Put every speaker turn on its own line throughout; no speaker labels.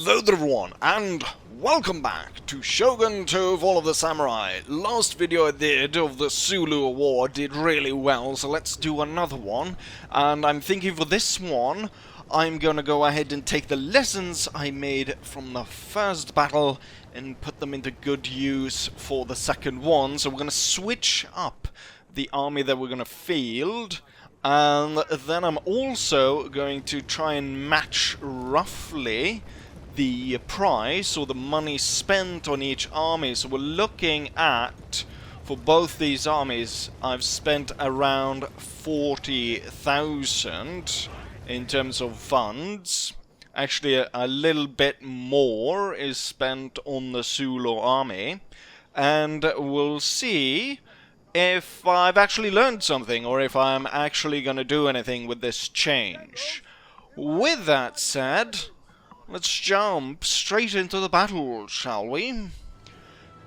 Hello there everyone, and welcome back to Shogun 2 Fall of the Samurai. Last video I did of the Zulu War did really well, so let's do another one. And I'm thinking for this one, I'm gonna go ahead and take the lessons I made from the first battle and put them into good use for the second one. So we're gonna switch up the army that we're gonna field. And then I'm also going to try and match roughly the price or the money spent on each army. So we're looking at, for both these armies, I've spent around 40,000 in terms of funds. Actually, a little bit more is spent on the Zulu army. And we'll see if I've actually learned something, or if I'm actually going to do anything with this change. With that said, let's jump straight into the battle, shall we?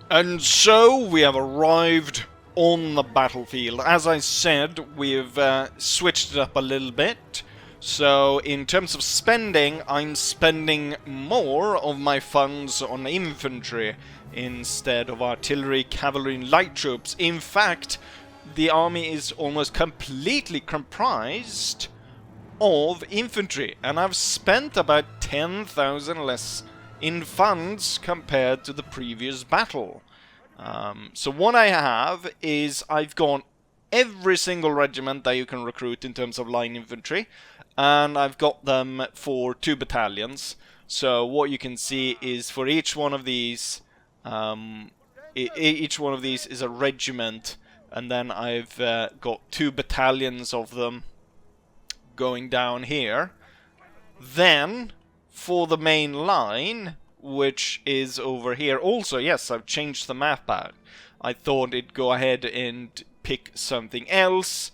And so, we have arrived on the battlefield. As I said, we've switched it up a little bit. So, in terms of spending, I'm spending more of my funds on infantry instead of artillery, cavalry, and light troops. In fact, the army is almost completely comprised of infantry, and I've spent about 10,000 less in funds compared to the previous battle. So what I have is I've got every single regiment that you can recruit in terms of line infantry, and I've got them for 2 battalions. So what you can see is for each one of these, each one of these is a regiment, and then I've got 2 battalions of them going down here. Then for the main line, which is over here, also yes, I've changed the map out. I thought it'd go ahead and pick something else,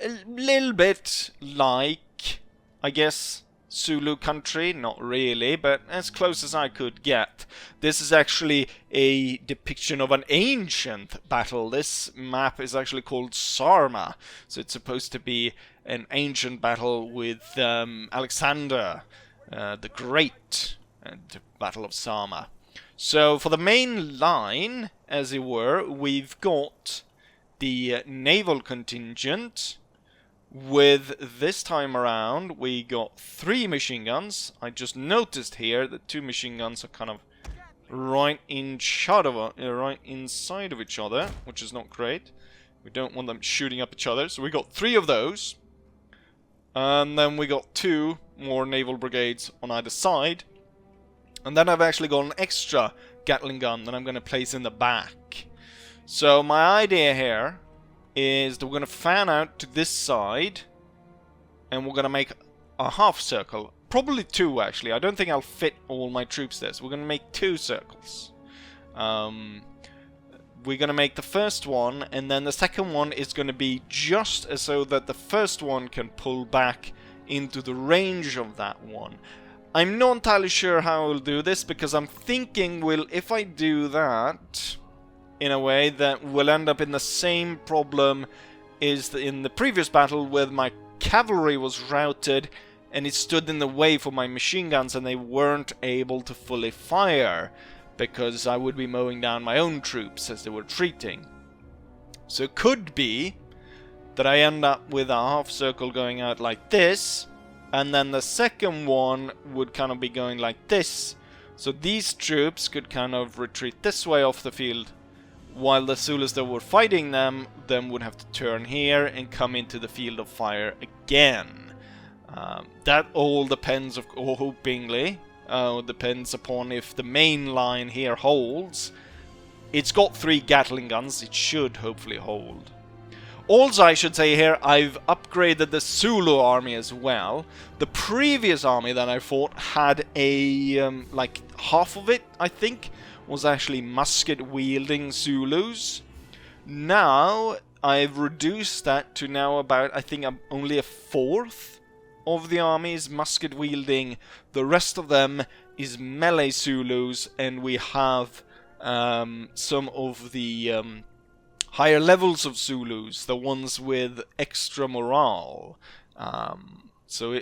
a little bit like, I guess, Zulu country. Not really, but as close as I could get. This is actually a depiction of an ancient battle. This map is actually called Sarma, so it's supposed to be an ancient battle with Alexander the Great, the Battle of Sarma. So for the main line, as it were, we've got the naval contingent. With this time around, we got 3 machine guns. I just noticed here that 2 machine guns are kind of right inside of each other, which is not great. We don't want them shooting up each other, so we got 3 of those. And then we got 2 more naval brigades on either side. And then I've actually got an extra Gatling gun that I'm going to place in the back. So my idea here is that we're going to fan out to this side, and we're going to make a half circle. Probably 2, actually. I don't think I'll fit all my troops there, so we're going to make 2 circles. We're going to make the first one, and then the second one is going to be just so that the first one can pull back into the range of that one. I'm not entirely sure how I will do this, because I'm thinking, if I do that in a way, that we'll end up in the same problem as in the previous battle, where my cavalry was routed and it stood in the way for my machine guns, and they weren't able to fully fire because I would be mowing down my own troops as they were retreating. So it could be that I end up with a half circle going out like this, and then the second one would kind of be going like this. So these troops could kind of retreat this way off the field, while the Zulus that were fighting them then would have to turn here and come into the field of fire again. That all depends, hopingly, depends upon if the main line here holds. It's got 3 Gatling guns, it should hopefully hold. Also, I should say here, I've upgraded the Zulu army as well. The previous army that I fought had a, like half of it, I think, was actually musket-wielding Zulus. Now, I've reduced that to now about, I think, only a 1/4 of the army is musket-wielding. The rest of them is melee Zulus, and we have some of the higher levels of Zulus, the ones with extra morale. So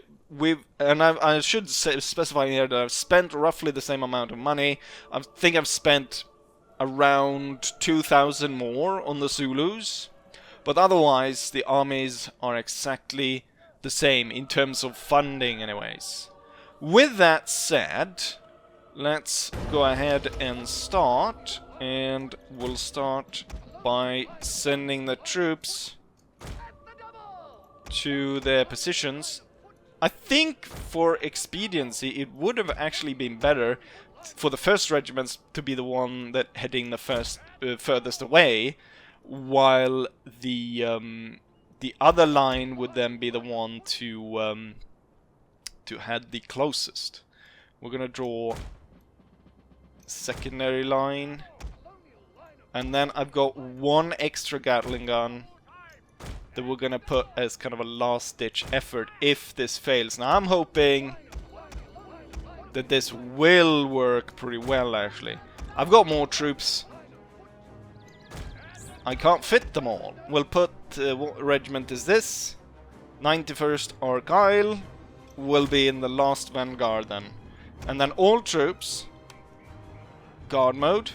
I should specify here that I've spent roughly the same amount of money. I think I've spent around 2,000 more on the Zulus, but otherwise the armies are exactly the same in terms of funding anyways. With that said, let's go ahead and start, and we'll start by sending the troops to their positions. I think for expediency it would have actually been better for the first regiments to be the one that heading the furthest away, while the other line would then be the one to head the closest. We're gonna draw secondary line, and then I've got one extra Gatling gun that we're gonna put as kind of a last-ditch effort if this fails. Now I'm hoping that this will work pretty well, actually. I've got more troops. I can't fit them all. We'll put, what regiment is this? 91st Argyle will be in the last vanguard then. And then all troops, guard mode.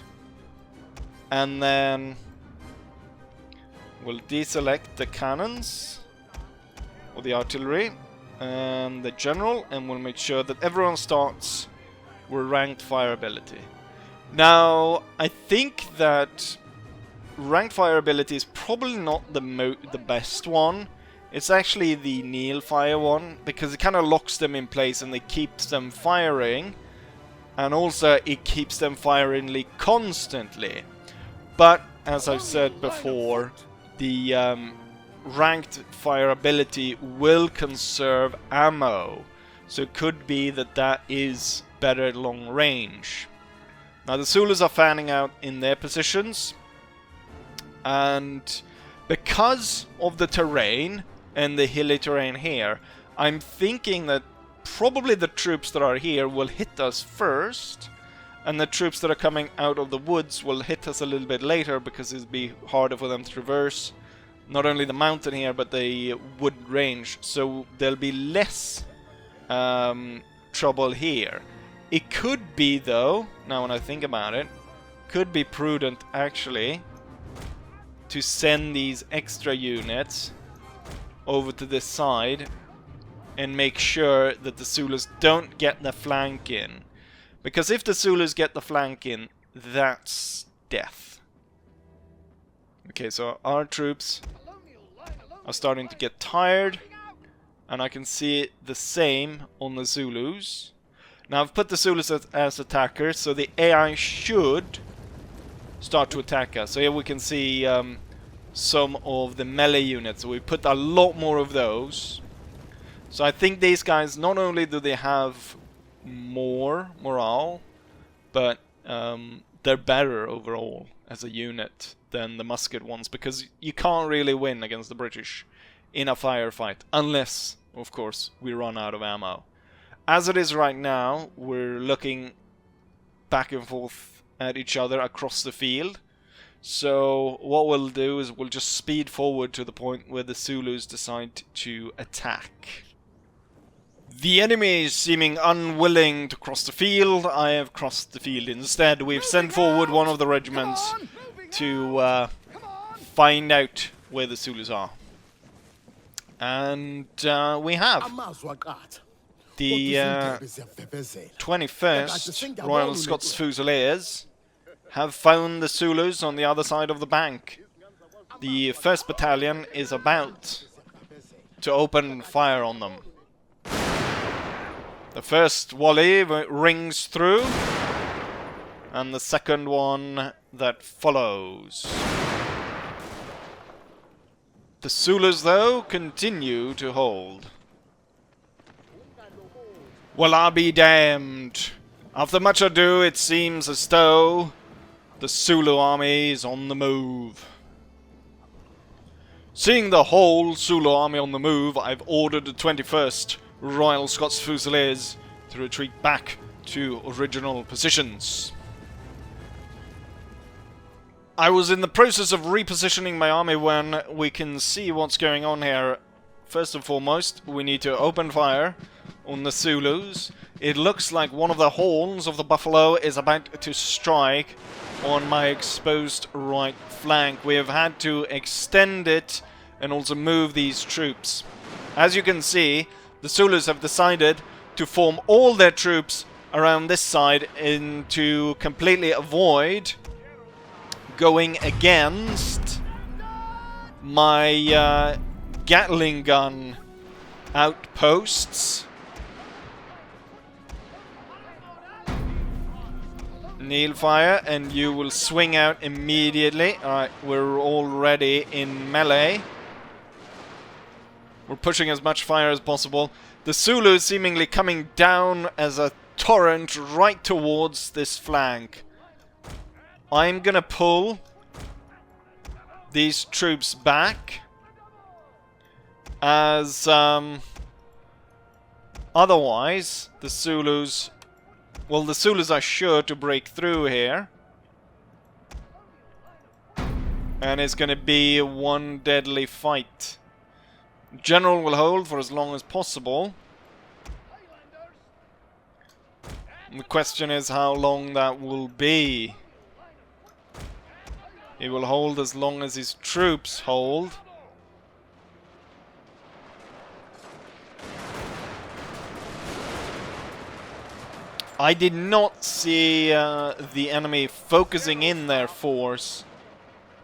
And then we'll deselect the cannons, or the artillery, and the general, and we'll make sure that everyone starts with ranked fire ability. Now, I think that ranked fire ability is probably not the best one. It's actually the kneel fire one, because it kind of locks them in place and it keeps them firing, and also it keeps them firing constantly. But as I've said before, the ranked fire ability will conserve ammo, so it could be that that is better at long range. Now the Zulus are fanning out in their positions, and because of the terrain and the hilly terrain here, I'm thinking that probably the troops that are here will hit us first, and the troops that are coming out of the woods will hit us a little bit later, because it'll be harder for them to traverse not only the mountain here, but the wood range. So there'll be less trouble here. It could be, though, now when I think about it, could be prudent actually to send these extra units over to this side and make sure that the Zulus don't get the flank in. Because if the Zulus get the flank in, that's death. Okay, so our troops are starting to get tired, and I can see the same on the Zulus. Now I've put the Zulus as attackers, so the AI should start to attack us. So here we can see some of the melee units. So we put a lot more of those. So I think these guys, not only do they have more morale, but they're better overall as a unit than the musket ones, because you can't really win against the British in a firefight unless, of course, we run out of ammo. As it is right now, we're looking back and forth at each other across the field. So what we'll do is we'll just speed forward to the point where the Zulus decide to attack. The enemy is seeming unwilling to cross the field. I have crossed the field instead. We've sent forward one of the regiments to find out where the Zulus are. And we have the 21st Royal Scots Fusiliers have found the Zulus on the other side of the bank. The 1st Battalion is about to open fire on them. The first volley rings through, and the second one that follows. The Zulus, though, continue to hold. Well, I'll be damned. After much ado, it seems as though the Zulu army is on the move. Seeing the whole Zulu army on the move, I've ordered the 21st Royal Scots Fusiliers to retreat back to original positions. I was in the process of repositioning my army when we can see what's going on here first and foremost, we need to open fire on the Zulus. It looks like one of the horns of the buffalo is about to strike on my exposed right flank. We have had to extend it and also move these troops. As you can see, the Zulus have decided to form all their troops around this side and to completely avoid going against my Gatling gun outposts. Kneel fire, and you will swing out immediately. Alright, we're already in melee. We're pushing as much fire as possible. The Zulu is seemingly coming down as a torrent right towards this flank. I'm gonna pull these troops back, as otherwise the Zulus, well, the Zulus are sure to break through here, and it's gonna be one deadly fight. General will hold for as long as possible. The question is how long that will be. He will hold as long as his troops hold. I did not see the enemy focusing in their force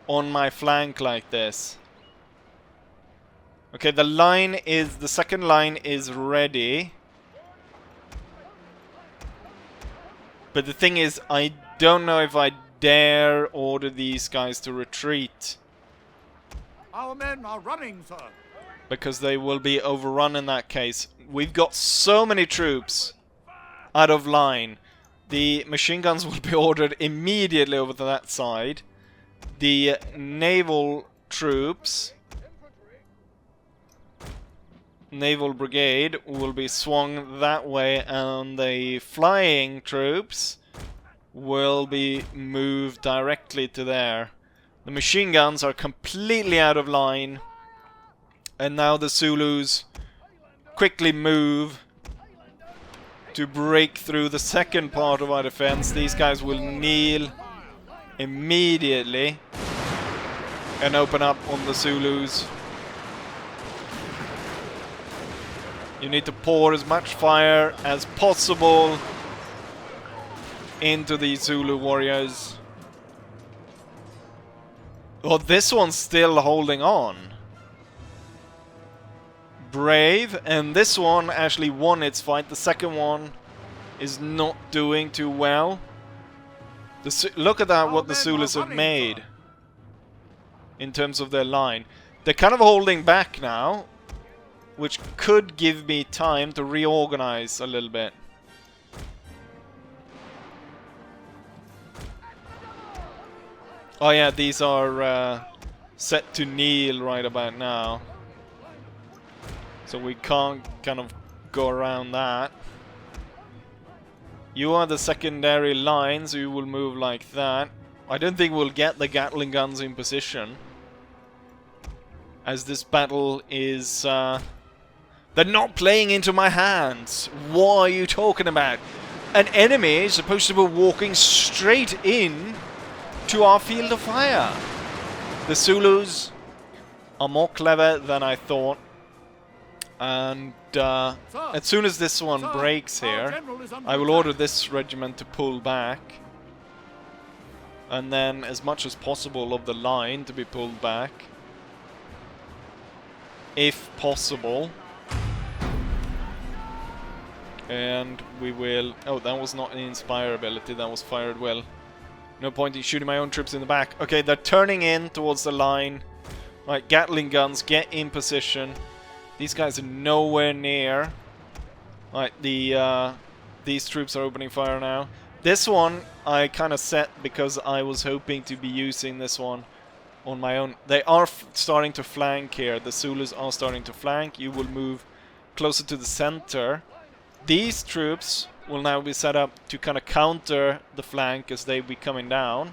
on my flank like this. Okay, the second line is ready. But the thing is, I don't know if I dare order these guys to retreat.
Our men are running, sir.
Because they will be overrun in that case. We've got so many troops out of line. The machine guns will be ordered immediately over to that side. The naval troops, naval brigade, will be swung that way, and the flying troops will be moved directly to there. The machine guns are completely out of line, and now the Zulus quickly move to break through the second part of our defense. These guys will kneel immediately and open up on the Zulus. You need to pour as much fire as possible into these Zulu warriors. Oh, this one's still holding on. Brave, and this one actually won its fight. The second one is not doing too well. Look at that, what the Zulus have made in terms of their line. They're kind of holding back now, which could give me time to reorganize a little bit. Oh yeah, these are set to kneel right about now. So we can't kind of go around that. You are the secondary line, so you will move like that. I don't think we'll get the Gatling guns in position, as this battle is... they're not playing into my hands. What are you talking about? An enemy is supposed to be walking straight in to our field of fire. The Zulus are more clever than I thought. And as soon as this one breaks here, I will order this regiment to pull back. And then as much as possible of the line to be pulled back, if possible. And we will... Oh, that was not an inspire ability, that was fired well. No point in shooting my own troops in the back. Okay, they're turning in towards the line. Right, Gatling guns, get in position. These guys are nowhere near. Right, these troops are opening fire now. This one I kind of set because I was hoping to be using this one on my own. They are starting to flank here. The Zulus are starting to flank. You will move closer to the center. These troops will now be set up to kind of counter the flank as they be coming down.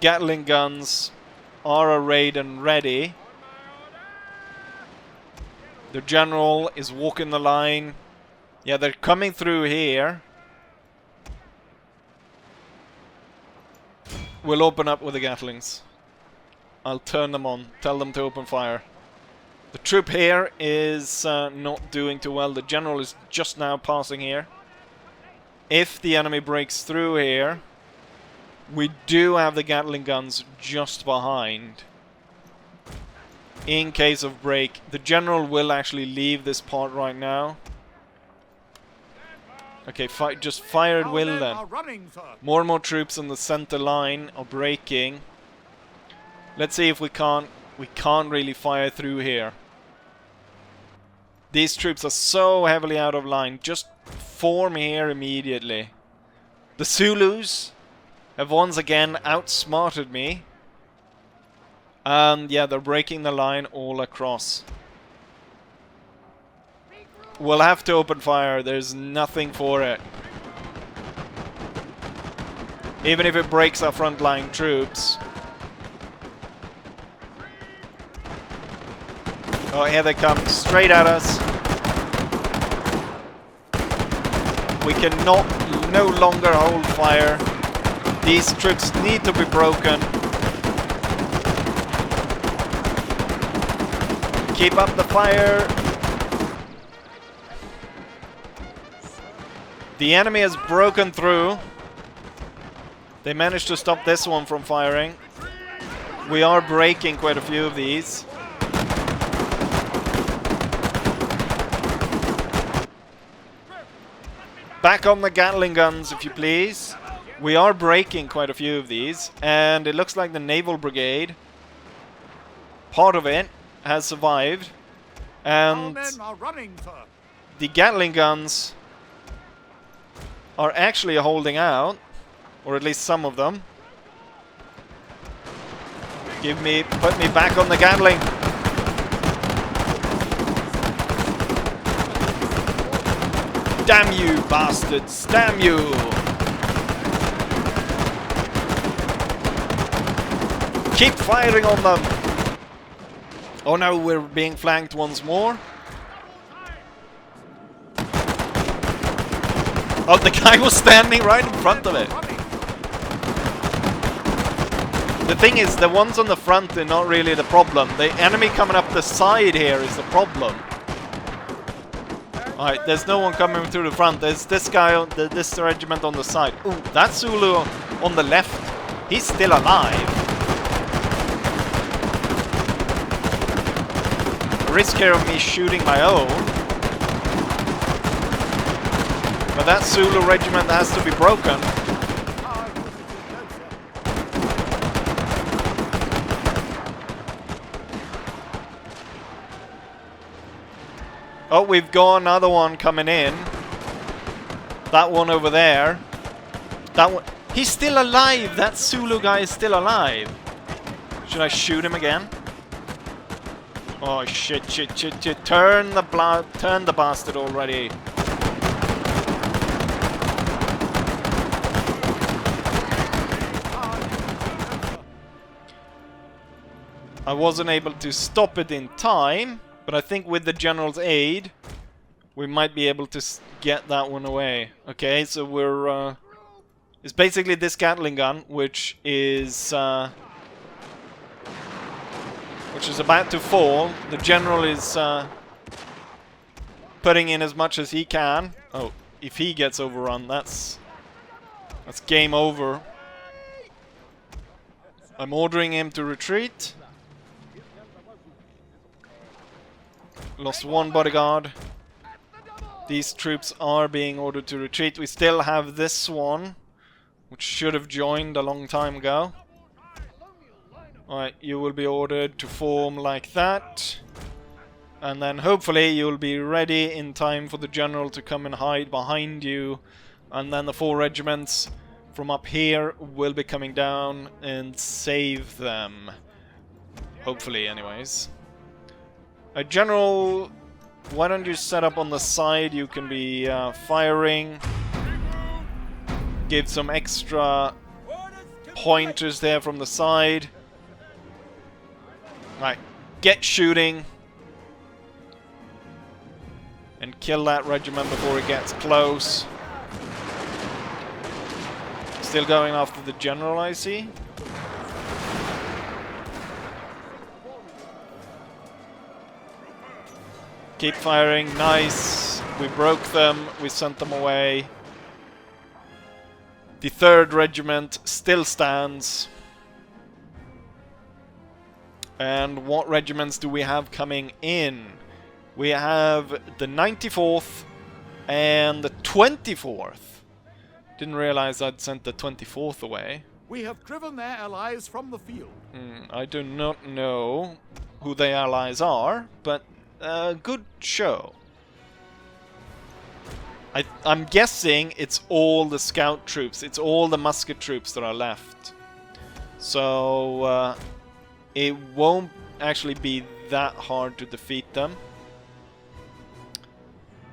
Gatling guns are arrayed and ready. The general is walking the line. Yeah, they're coming through here. We'll open up with the Gatlings. I'll turn them on. Tell them to open fire. The troop here is not doing too well. The general is just now passing here. If the enemy breaks through here, we do have the Gatling guns just behind. In case of break, the general will actually leave this part right now. Okay, just fire at will then. More and more troops on the center line are breaking. Let's see if we can't really fire through here. These troops are so heavily out of line. Just form here immediately. The Zulus have once again outsmarted me. And yeah, they're breaking the line all across. We'll have to open fire. There's nothing for it. Even if it breaks our frontline troops. Oh, here they come, straight at us. We cannot no longer hold fire. These troops need to be broken. Keep up the fire. The enemy has broken through. They managed to stop this one from firing. We are breaking quite a few of these. Back on the Gatling guns, if you please. We are breaking quite a few of these. And it looks like the Naval Brigade, part of it, has survived. And the Gatling guns are actually holding out, or at least some of them. Put me back on the Gatling. Damn you, bastards! Damn you! Keep firing on them! Oh no, we're being flanked once more. Oh, the guy was standing right in front of it. The thing is, the ones on the front are not really the problem. The enemy coming up the side here is the problem. Alright, there's no one coming through the front. There's this guy, this regiment on the side. Ooh, that Zulu on the left. He's still alive. Risk here of me shooting my own. But that Zulu regiment has to be broken. Oh, we've got another one coming in. That one over there. That one. He's still alive! That Zulu guy is still alive. Should I shoot him again? Oh shit. Turn the bastard already. I wasn't able to stop it in time, but I think with the general's aid, we might be able to get that one away. Okay, so we're... it's basically this Gatling gun, which is about to fall. The general is putting in as much as he can. Oh, if he gets overrun, that's game over. I'm ordering him to retreat. Lost one bodyguard. These troops are being ordered to retreat. We still have this one, which should have joined a long time ago. Alright, you will be ordered to form like that. And then hopefully you'll be ready in time for the general to come and hide behind you. And then the 4 regiments from up here will be coming down and save them. Hopefully, anyways. General, why don't you set up on the side? You can be firing. Give some extra pointers there from the side. Right, get shooting. and kill that regiment before it gets close. Still going after the general, I see. Keep firing, nice. We broke them, we sent them away. The 3rd regiment still stands. And what regiments do we have coming in? We have the 94th and the 24th. Didn't realize I'd sent the 24th away.
We have driven their allies from the field.
I do not know who the allies are, but good show. I'm guessing it's all the scout troops, it's all the musket troops that are left. So it won't actually be that hard to defeat them.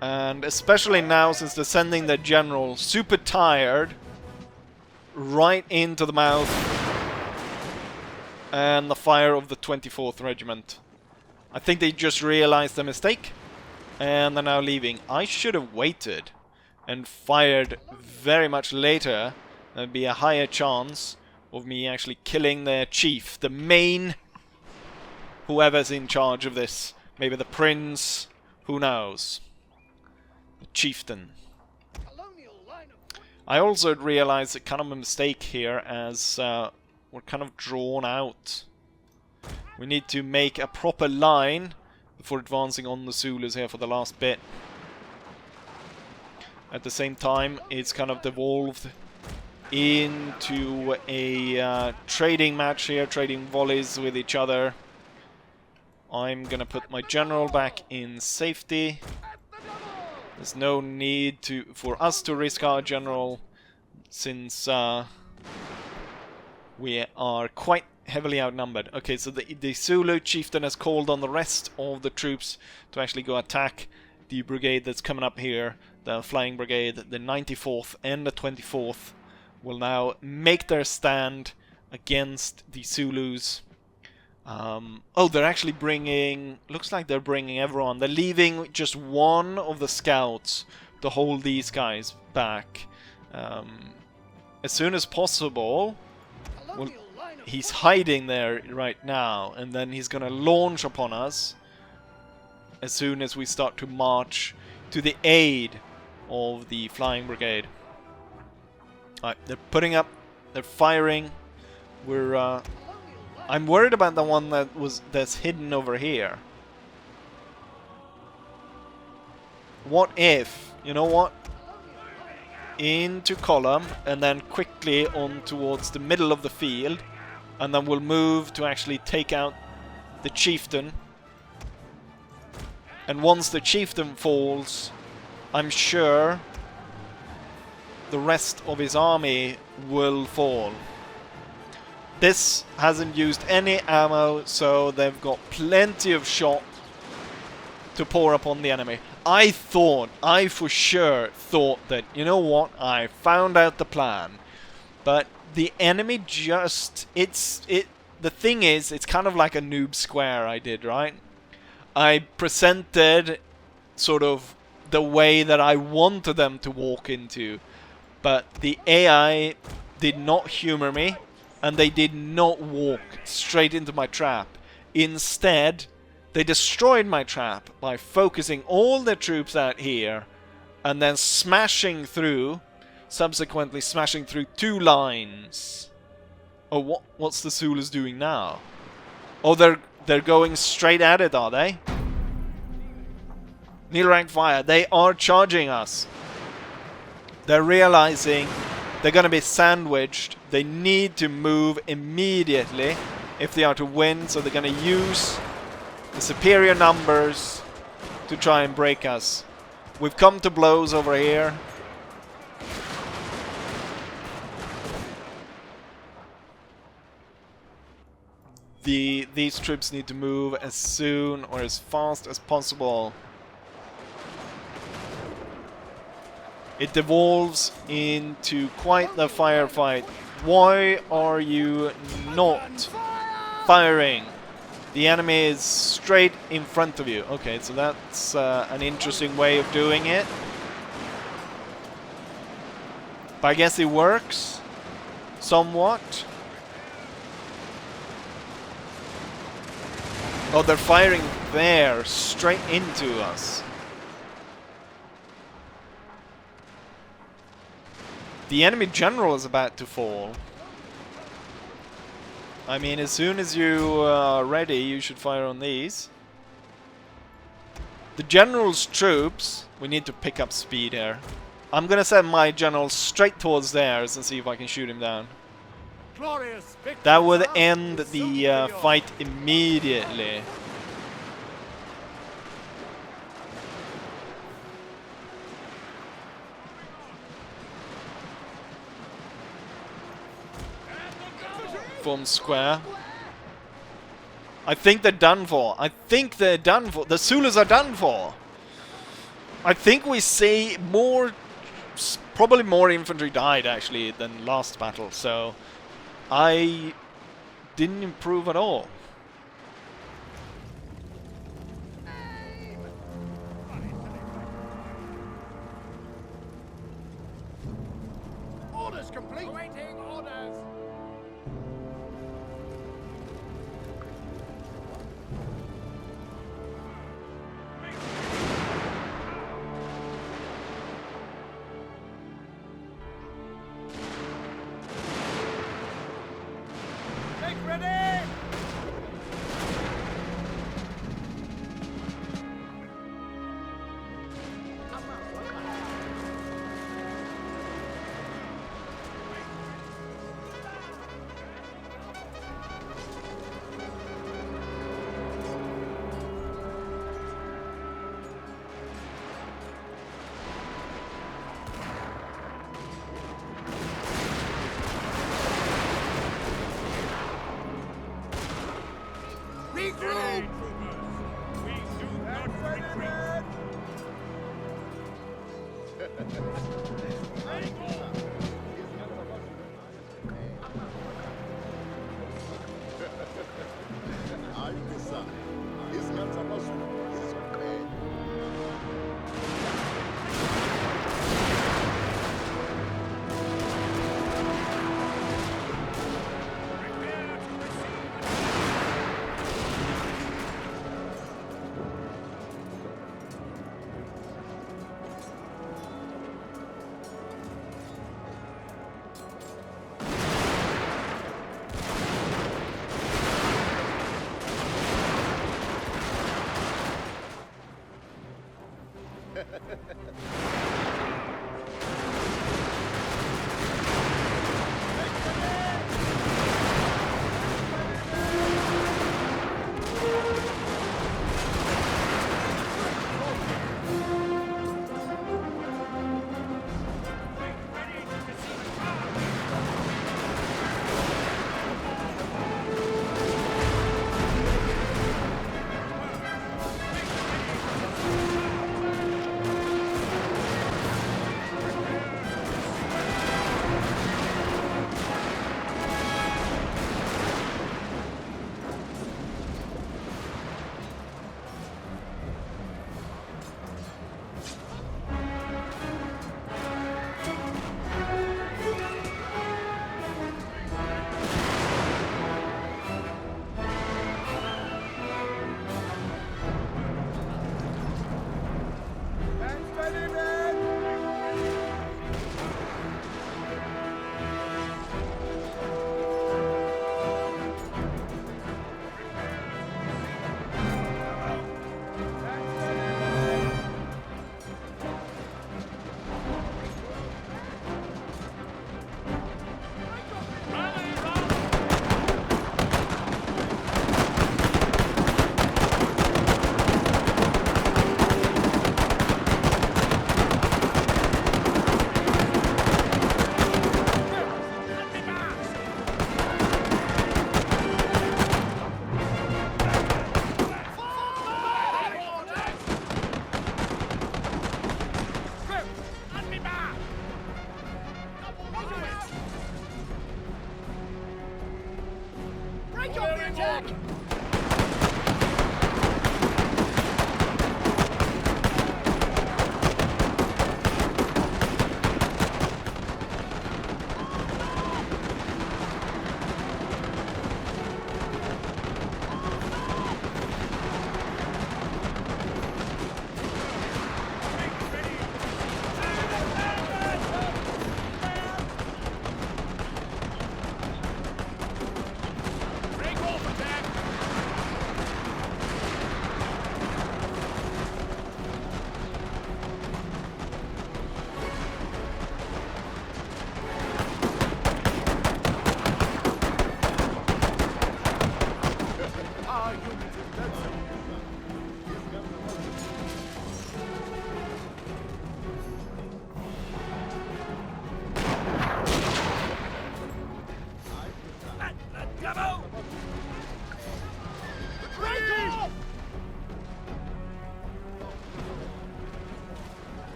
And especially now, since they're sending their general super tired right into the mouth and the fire of the 24th Regiment. I think they just realized their mistake and they're now leaving. I should have waited and fired very much later. There'd be a higher chance of me actually killing their chief, the main, whoever's in charge of this. Maybe the prince, who knows. The chieftain. I also realized kind of a mistake here, as we're kind of drawn out. We need to make a proper line before advancing on the Zulus here for the last bit. At the same time, it's kind of devolved into a trading match here, trading volleys with each other. I'm gonna put my general back in safety. There's no need for us to risk our general, since we are quite heavily outnumbered. Okay, so the Zulu chieftain has called on the rest of the troops to actually go attack the brigade that's coming up here, the flying brigade. The 94th and the 24th will now make their stand against the Zulus. Oh, they're actually bringing... Looks like they're bringing everyone. They're leaving just one of the scouts to hold these guys back. As soon as possible... Well, he's hiding there right now, and then he's gonna launch upon us as soon as we start to march to the aid of the flying brigade. Alright, they're putting up, they're firing. We're I'm worried about the one that's hidden over here. What if, you know what? Into column and then quickly on towards the middle of the field, and then we'll move to actually take out the chieftain. And once the chieftain falls, I'm sure the rest of his army will fall. This hasn't used any ammo, so they've got plenty of shot to pour upon the enemy. I for sure thought that, you know what, I found out the plan. But the enemy just, the thing is, it's kind of like a noob square I did, right? I presented sort of the way that I wanted them to walk into, but the AI did not humor me, and they did not walk straight into my trap. Instead, they destroyed my trap by focusing all their troops out here and then smashing through, subsequently smashing through two lines. Oh, what's the Zulus doing now? Oh, they're going straight at it, are they? Near rank fire. They are charging us. They're realizing they're going to be sandwiched. They need to move immediately if they are to win, so they're going to use the superior numbers to try and break us. We've come to blows over here. These troops need to move as soon or as fast as possible. It devolves into quite the firefight. Why are you not firing? The enemy is straight in front of you. Okay, so that's an interesting way of doing it. But I guess it works. Somewhat. Oh, they're firing there, straight into us. The enemy general is about to fall. I mean, as soon as you are ready, you should fire on these. The general's troops, we need to pick up speed here. I'm gonna send my general straight towards theirs and see if I can shoot him down.
Glorious victory,
That would
sir.
end
Is
the
soon
fight immediately. Form square. I think they're done for. I think they're done for. The Zulus are done for. I think we see more, probably more infantry died actually than last battle, so I didn't improve at all.
Orders complete. Waiting orders. Make ready. Regroup.
We do not retreat.
Break up the attack!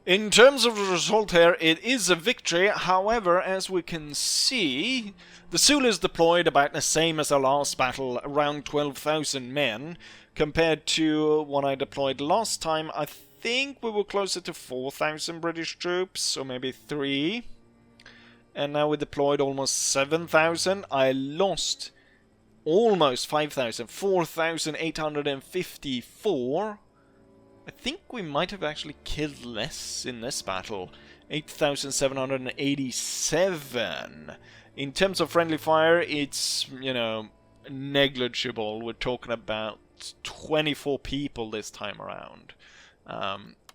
In terms of the result here, it is a victory. However, as we can see, the Zulus deployed about the same as our last battle, around 12,000 men, compared to what I deployed last time. I think we were closer to 4,000 British troops, or maybe 3. And now we deployed almost 7,000. I lost almost 5,000, 4,854. I think we might have actually killed less in this battle. 8,787. In terms of friendly fire, it's, you know, negligible. We're talking about 24 people this time around.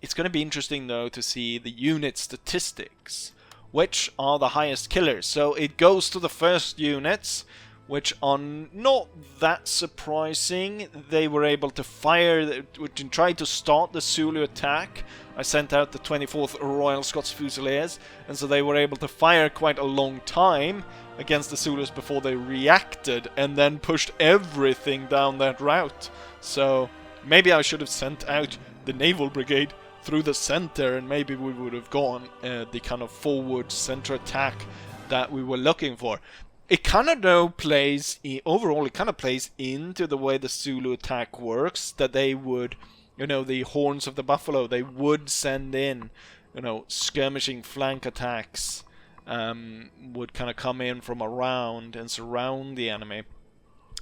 It's going to be interesting, though, to see the unit statistics, which are the highest killers. So it goes to the first units, which are not that surprising. They were able to fire, which tried to start the Zulu attack. I sent out the 24th Royal Scots Fusiliers, and so they were able to fire quite a long time against the Zulus before they reacted, and then pushed everything down that route. So maybe I should have sent out the Naval Brigade through the center, and maybe we would have gone the kind of forward center attack that we were looking for. It kind of though plays, overall it kind of plays into the way the Zulu attack works, that they would, you know, the horns of the buffalo, they would send in, you know, skirmishing flank attacks, would kind of come in from around and surround the enemy.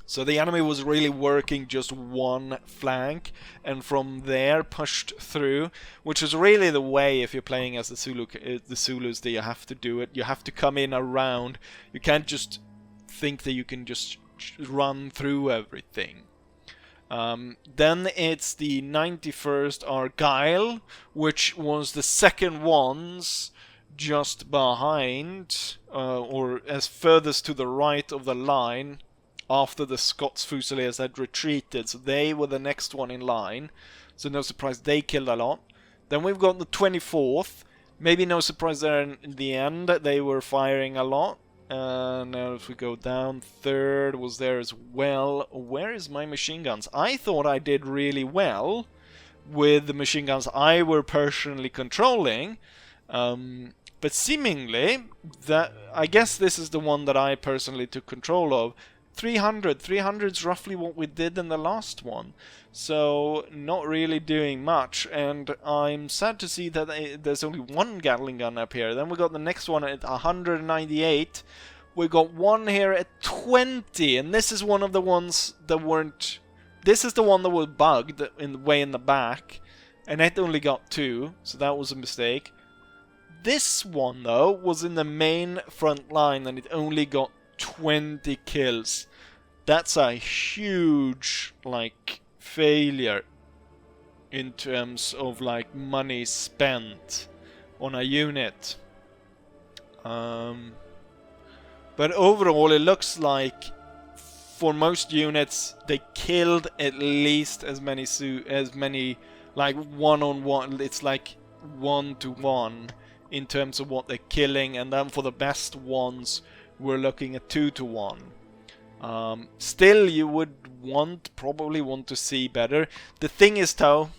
So the enemy was really working just one flank, and from there pushed through, which is really the way if you're playing as the Zulus that you have to do it. You have to come in around. You can't just think that you can just run through everything. Then it's the 91st Argyle, which was the second ones just behind, or as furthest to the right of the line, after the Scots Fusiliers had retreated. So they were the next one in line. So no surprise, they killed a lot. Then we've got the 24th. Maybe no surprise there in the end. They were firing a lot. Now if we go down, 3rd was there as well. Where is my machine guns? I thought I did really well with the machine guns I were personally controlling. But seemingly, I guess this is the one that I personally took control of. 300 is roughly what we did in the last one, so not really doing much, and I'm sad to see that there's only one Gatling gun up here. Then we got the next one at 198, we got one here at 20, and this is one of the ones that weren't, this is the one that was bugged way in the back, and it only got 2, so that was a mistake. This one though was in the main front line, and it only got 20 kills. That's a huge, like, failure in terms of, like, money spent on a unit. But overall, it looks like for most units they killed at least as many like one-on-one. It's like 1-to-1 in terms of what they're killing, and then for the best ones we're looking at 2-to-1. Still, you would probably want to see better. The thing is, though,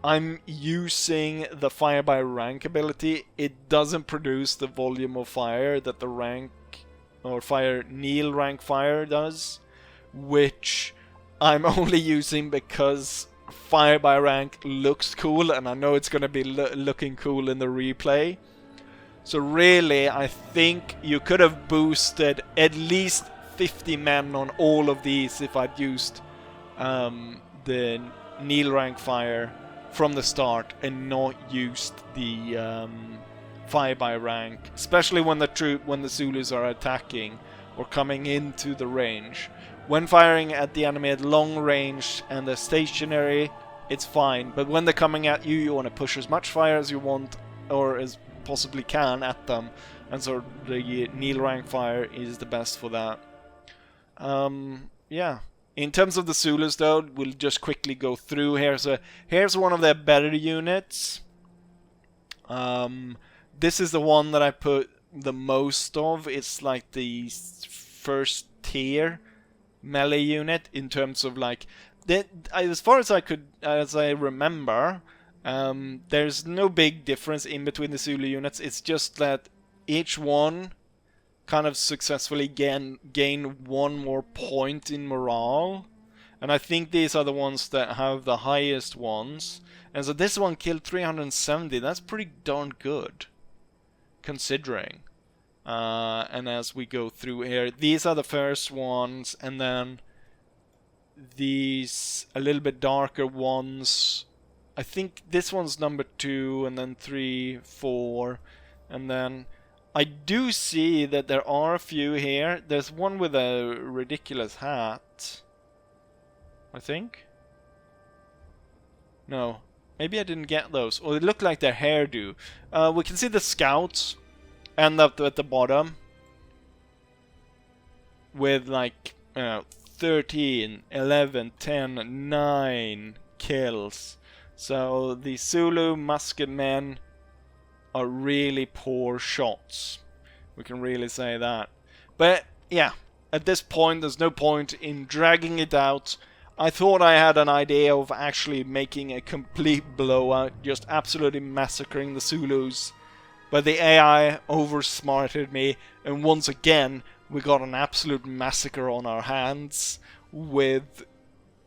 I'm using the fire by rank ability. It doesn't produce the volume of fire that the rank or Neil rank fire does, which I'm only using because fire by rank looks cool, and I know it's going to be looking cool in the replay. So really, I think you could have boosted at least 50 men on all of these if I'd used the Neil rank fire from the start and not used the fire by rank, especially when the Zulus are attacking or coming into the range. When firing at the enemy at long range and they're stationary, it's fine, but when they're coming at you, you want to push as much fire as you want, or as possibly can, at them, and so the Neil rank fire is the best for that. Yeah. In terms of the Zulus, though, we'll just quickly go through here. So here's one of their better units. This is the one that I put the most of. It's like the first tier melee unit in terms of, like, as far as I remember, There's no big difference in between the Zulu units. It's just that each one kind of successfully gain one more point in morale. And I think these are the ones that have the highest ones. And so this one killed 370. That's pretty darn good, considering. And as we go through here, these are the first ones, and then these a little bit darker ones. I think this one's number 2, and then 3, 4, and then I do see that there are a few here. There's one with a ridiculous hat, I think. No, maybe I didn't get those. Or they look like their hairdo. We can see the scouts end up at the bottom with like 13, 11, 10, 9 kills. So the Zulu musket men are really poor shots. We can really say that. But yeah, at this point there's no point in dragging it out. I thought I had an idea of actually making a complete blowout, just absolutely massacring the Zulus. But the AI oversmarted me, and once again we got an absolute massacre on our hands with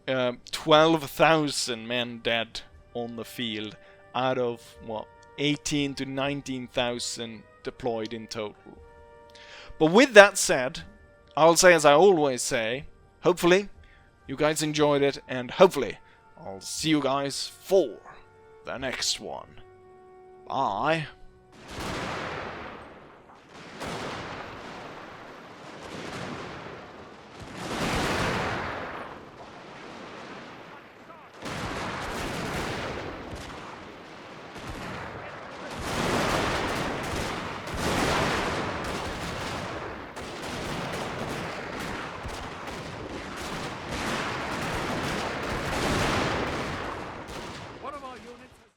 12,000 men dead on the field out of, what, 18 to 19,000 deployed in total. But with that said, I'll say as I always say, hopefully you guys enjoyed it, and hopefully I'll see you guys for the next one. Bye.